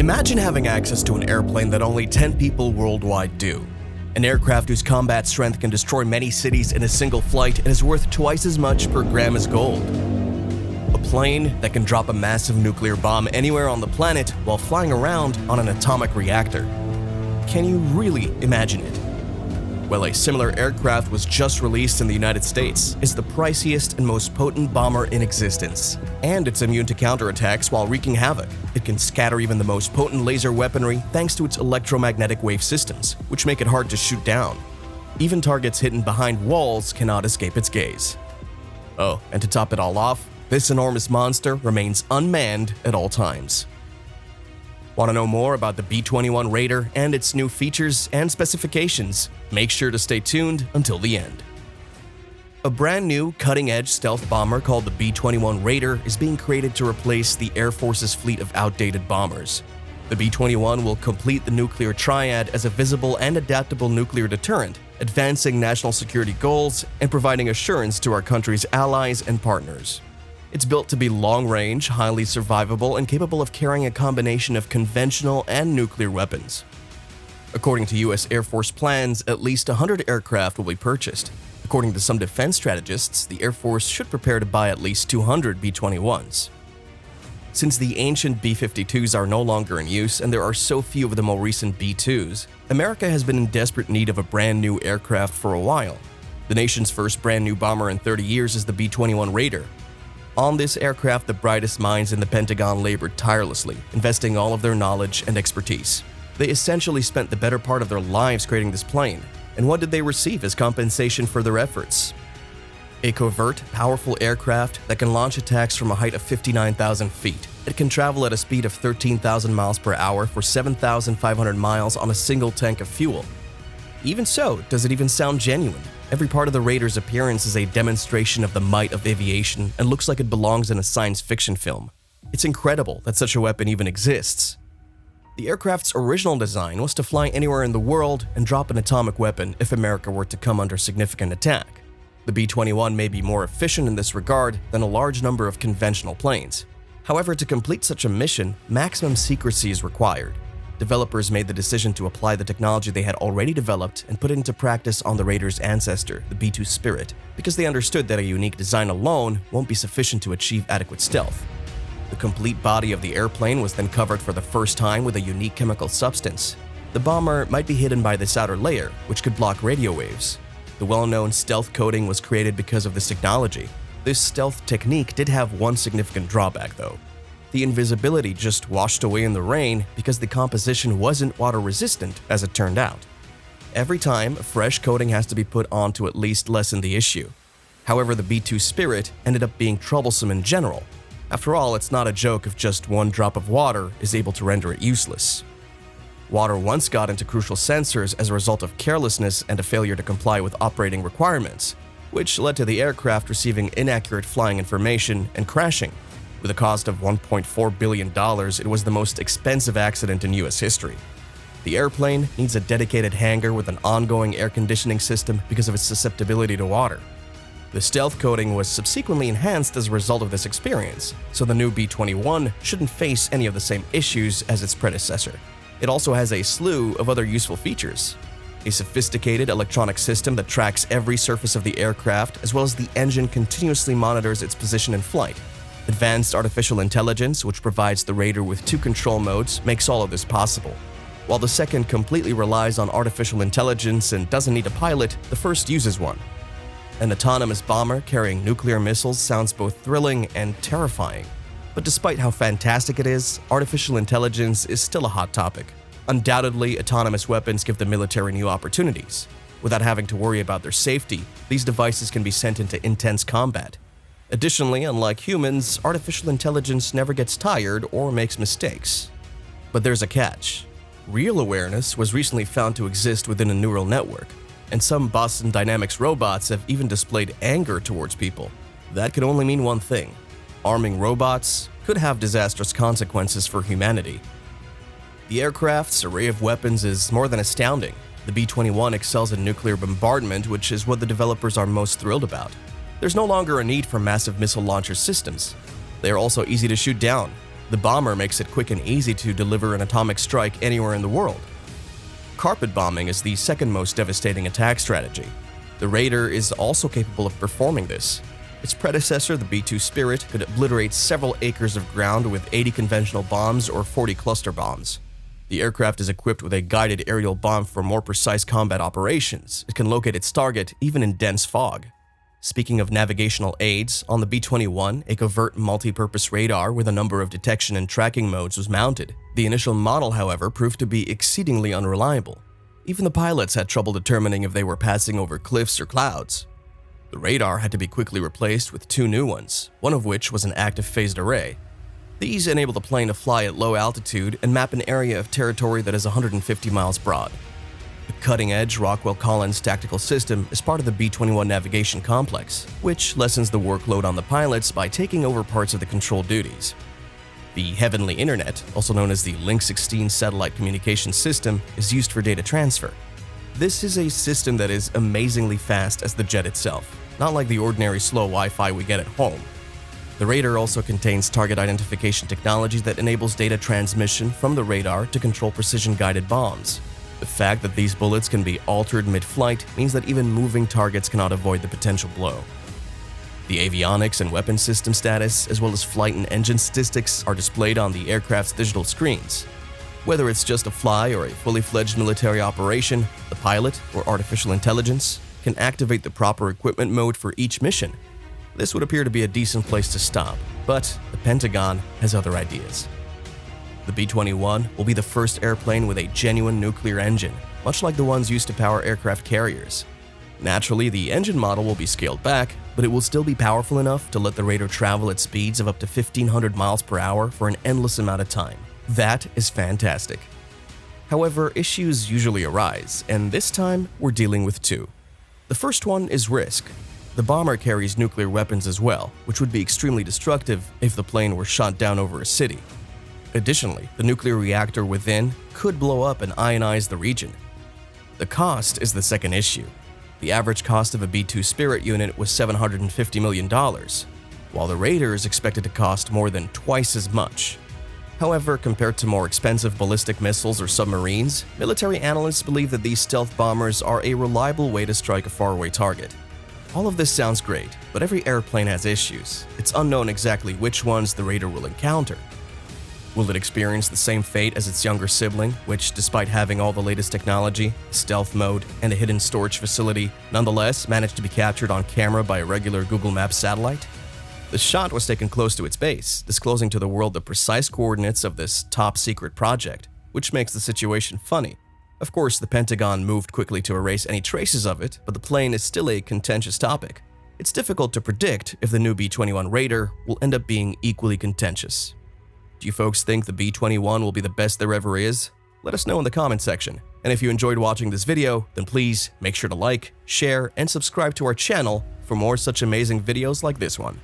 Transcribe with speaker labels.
Speaker 1: Imagine having access to an airplane that only 10 people worldwide do. An aircraft whose combat strength can destroy many cities in a single flight and is worth twice as much per gram as gold. A plane that can drop a massive nuclear bomb anywhere on the planet while flying around on an atomic reactor. Can you really imagine it? Well, a similar aircraft was just released in the United States. It's the priciest and most potent bomber in existence. And it's immune to counterattacks while wreaking havoc. It can scatter even the most potent laser weaponry thanks to its electromagnetic wave systems, which make it hard to shoot down. Even targets hidden behind walls cannot escape its gaze. Oh, and to top it all off, this enormous monster remains unmanned at all times. Want to know more about the B21 Raider and its new features and specifications? Make sure to stay tuned until the end. A brand new, cutting-edge stealth bomber called the B21 Raider is being created to replace the Air Force's fleet of outdated bombers. The B21 will complete the nuclear triad as a visible and adaptable nuclear deterrent, advancing national security goals and providing assurance to our country's allies and partners. It's built to be long-range, highly survivable, and capable of carrying a combination of conventional and nuclear weapons. According to U.S. Air Force plans, at least 100 aircraft will be purchased. According to some defense strategists, the Air Force should prepare to buy at least 200 B-21s. Since the ancient B-52s are no longer in use and there are so few of the more recent B-2s, America has been in desperate need of a brand new aircraft for a while. The nation's first brand new bomber in 30 years is the B-21 Raider. On this aircraft, the brightest minds in the Pentagon labored tirelessly, investing all of their knowledge and expertise. They essentially spent the better part of their lives creating this plane. And what did they receive as compensation for their efforts? A covert, powerful aircraft that can launch attacks from a height of 59,000 feet. It can travel at a speed of 13,000 miles per hour for 7,500 miles on a single tank of fuel. Even so, does it even sound genuine? Every part of the Raider's appearance is a demonstration of the might of aviation and looks like it belongs in a science fiction film. It's incredible that such a weapon even exists. The aircraft's original design was to fly anywhere in the world and drop an atomic weapon if America were to come under significant attack. The B-21 may be more efficient in this regard than a large number of conventional planes. However, to complete such a mission, maximum secrecy is required. Developers made the decision to apply the technology they had already developed and put it into practice on the Raider's ancestor, the B-2 Spirit, because they understood that a unique design alone won't be sufficient to achieve adequate stealth. The complete body of the airplane was then covered for the first time with a unique chemical substance. The bomber might be hidden by this outer layer, which could block radio waves. The well-known stealth coating was created because of this technology. This stealth technique did have one significant drawback, though. The invisibility just washed away in the rain because the composition wasn't water-resistant, as it turned out. Every time, a fresh coating has to be put on to at least lessen the issue. However, the B-2 Spirit ended up being troublesome in general. After all, it's not a joke if just one drop of water is able to render it useless. Water once got into crucial sensors as a result of carelessness and a failure to comply with operating requirements, which led to the aircraft receiving inaccurate flying information and crashing. With a cost of $1.4 billion, it was the most expensive accident in U.S. history. The airplane needs a dedicated hangar with an ongoing air conditioning system because of its susceptibility to water. The stealth coating was subsequently enhanced as a result of this experience, so the new B-21 shouldn't face any of the same issues as its predecessor. It also has a slew of other useful features. A sophisticated electronic system that tracks every surface of the aircraft, as well as the engine continuously monitors its position in flight. Advanced artificial intelligence, which provides the Raider with 2 control modes, makes all of this possible. While the second completely relies on artificial intelligence and doesn't need a pilot, the first uses one. An autonomous bomber carrying nuclear missiles sounds both thrilling and terrifying. But despite how fantastic it is, artificial intelligence is still a hot topic. Undoubtedly, autonomous weapons give the military new opportunities. Without having to worry about their safety, these devices can be sent into intense combat. Additionally, unlike humans, artificial intelligence never gets tired or makes mistakes. But there's a catch. Real awareness was recently found to exist within a neural network, and some Boston Dynamics robots have even displayed anger towards people. That could only mean one thing: arming robots could have disastrous consequences for humanity. The aircraft's array of weapons is more than astounding. The B-21 excels in nuclear bombardment, which is what the developers are most thrilled about. There's no longer a need for massive missile launcher systems. They are also easy to shoot down. The bomber makes it quick and easy to deliver an atomic strike anywhere in the world. Carpet bombing is the second most devastating attack strategy. The Raider is also capable of performing this. Its predecessor, the B-2 Spirit, could obliterate several acres of ground with 80 conventional bombs or 40 cluster bombs. The aircraft is equipped with a guided aerial bomb for more precise combat operations. It can locate its target even in dense fog. Speaking of navigational aids, on the B-21, a covert multi-purpose radar with a number of detection and tracking modes was mounted. The initial model, however, proved to be exceedingly unreliable. Even the pilots had trouble determining if they were passing over cliffs or clouds. The radar had to be quickly replaced with two new ones, one of which was an active phased array. These enable the plane to fly at low altitude and map an area of territory that is 150 miles broad. The cutting-edge Rockwell-Collins tactical system is part of the B-21 navigation complex, which lessens the workload on the pilots by taking over parts of the control duties. The Heavenly Internet, also known as the Link 16 satellite communication system, is used for data transfer. This is a system that is amazingly fast as the jet itself, not like the ordinary slow Wi-Fi we get at home. The Raider also contains target identification technology that enables data transmission from the radar to control precision-guided bombs. The fact that these bullets can be altered mid-flight means that even moving targets cannot avoid the potential blow. The avionics and weapon system status, as well as flight and engine statistics, are displayed on the aircraft's digital screens. Whether it's just a fly or a fully fledged military operation, the pilot, or artificial intelligence, can activate the proper equipment mode for each mission. This would appear to be a decent place to stop, but the Pentagon has other ideas. The B-21 will be the first airplane with a genuine nuclear engine, much like the ones used to power aircraft carriers. Naturally, the engine model will be scaled back, but it will still be powerful enough to let the Raider travel at speeds of up to 1,500 miles per hour for an endless amount of time. That is fantastic. However, issues usually arise, and this time we're dealing with two. The first one is risk. The bomber carries nuclear weapons as well, which would be extremely destructive if the plane were shot down over a city. Additionally, the nuclear reactor within could blow up and ionize the region. The cost is the second issue. The average cost of a B-2 Spirit unit was $750 million, while the Raider is expected to cost more than twice as much. However, compared to more expensive ballistic missiles or submarines, military analysts believe that these stealth bombers are a reliable way to strike a faraway target. All of this sounds great, but every airplane has issues. It's unknown exactly which ones the Raider will encounter. Will it experience the same fate as its younger sibling, which, despite having all the latest technology, stealth mode, and a hidden storage facility, nonetheless managed to be captured on camera by a regular Google Maps satellite? The shot was taken close to its base, disclosing to the world the precise coordinates of this top-secret project, which makes the situation funny. Of course, the Pentagon moved quickly to erase any traces of it, but the plane is still a contentious topic. It's difficult to predict if the new B-21 Raider will end up being equally contentious. Do you folks think the B-21 will be the best there ever is? Let us know in the comment section. And if you enjoyed watching this video, then please make sure to like, share, and subscribe to our channel for more such amazing videos like this one.